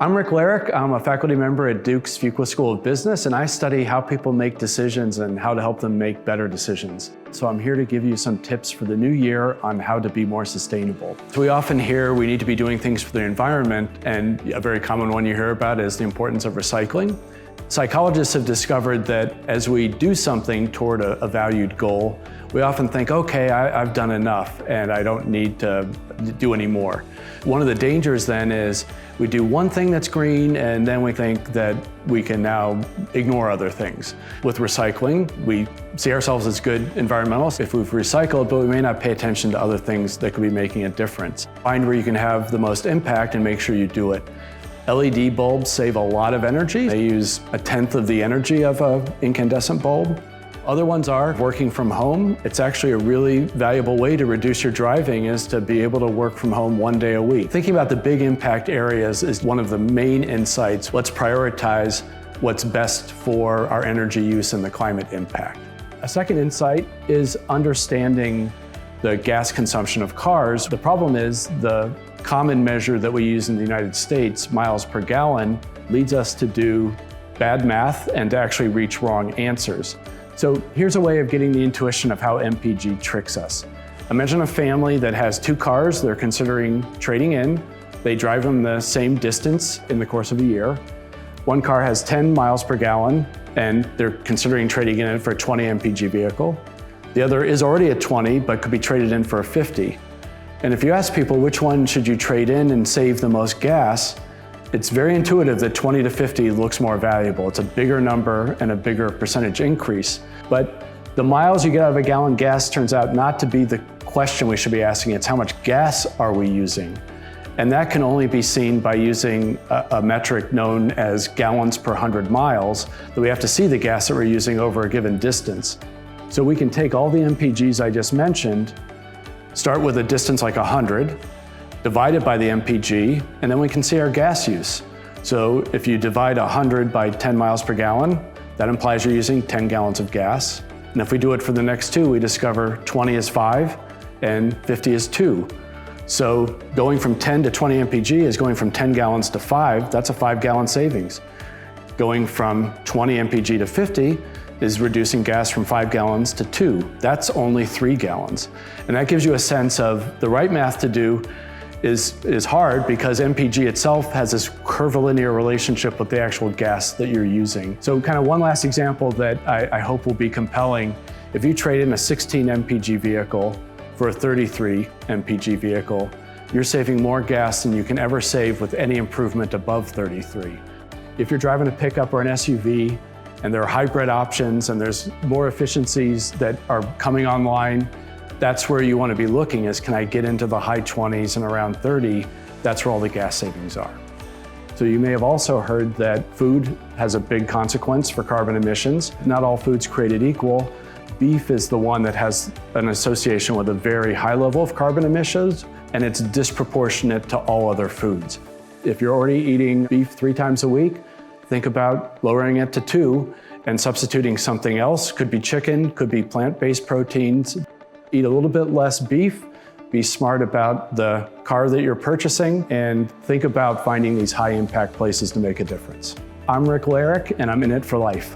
I'm Rick Larrick. I'm a faculty member at Duke's Fuqua School of Business, and I study how people make decisions and how to help them make better decisions. So I'm here to give you some tips for the new year on how to be more sustainable. So we often hear we need to be doing things for the environment, and a very common one you hear about is the importance of recycling. Psychologists have discovered that as we do something toward a valued goal, we often think, okay, I've done enough and I don't need to do any more. One of the dangers then is we do one thing that's green and then we think that we can now ignore other things. With recycling, we see ourselves as good environmentalists if we've recycled, but we may not pay attention to other things that could be making a difference. Find where you can have the most impact and make sure you do it. LED bulbs save a lot of energy. They use 1/10 of the energy of an incandescent bulb. Other ones are working from home. It's actually a really valuable way to reduce your driving is to be able to work from home 1 day a week. Thinking about the big impact areas is one of the main insights. Let's prioritize what's best for our energy use and the climate impact. A second insight is understanding the gas consumption of cars. The problem is the common measure that we use in the United States, miles per gallon, leads us to do bad math and to actually reach wrong answers. So here's a way of getting the intuition of how MPG tricks us. Imagine a family that has 2 cars they're considering trading in. They drive them the same distance in the course of a year. One car has 10 miles per gallon and they're considering trading in it for a 20 MPG vehicle. The other is already at 20 but could be traded in for a 50. And if you ask people which one should you trade in and save the most gas, it's very intuitive that 20 to 50 looks more valuable. It's a bigger number and a bigger percentage increase. But the miles you get out of a gallon gas turns out not to be the question we should be asking. It's how much gas are we using? And that can only be seen by using a metric known as gallons per 100 miles, that we have to see the gas that we're using over a given distance. So we can take all the MPGs I just mentioned, start with a distance like 100, divide it by the MPG, and then we can see our gas use. So if you divide 100 by 10 miles per gallon, that implies you're using 10 gallons of gas. And if we do it for the next 2, we discover 20 is 5 and 50 is 2. So going from 10 to 20 MPG is going from 10 gallons to 5, that's a 5-gallon savings. Going from 20 MPG to 50 is reducing gas from 5 gallons to 2. That's only 3 gallons. And that gives you a sense of the right math to do is hard because MPG itself has this curvilinear relationship with the actual gas that you're using. So kind of one last example that I hope will be compelling. If you trade in a 16 MPG vehicle for a 33 MPG vehicle, you're saving more gas than you can ever save with any improvement above 33. If you're driving a pickup or an SUV, and there are hybrid options and there's more efficiencies that are coming online, that's where you want to be looking is, can I get into the high 20s and around 30? That's where all the gas savings are. So you may have also heard that food has a big consequence for carbon emissions. Not all food's created equal. Beef is the one that has an association with a very high level of carbon emissions, and it's disproportionate to all other foods. If you're already eating beef 3 times a week, think about lowering it to 2 and substituting something else. Could be chicken, could be plant-based proteins. Eat a little bit less beef, be smart about the car that you're purchasing, and think about finding these high-impact places to make a difference. I'm Rick Larrick, and I'm in it for life.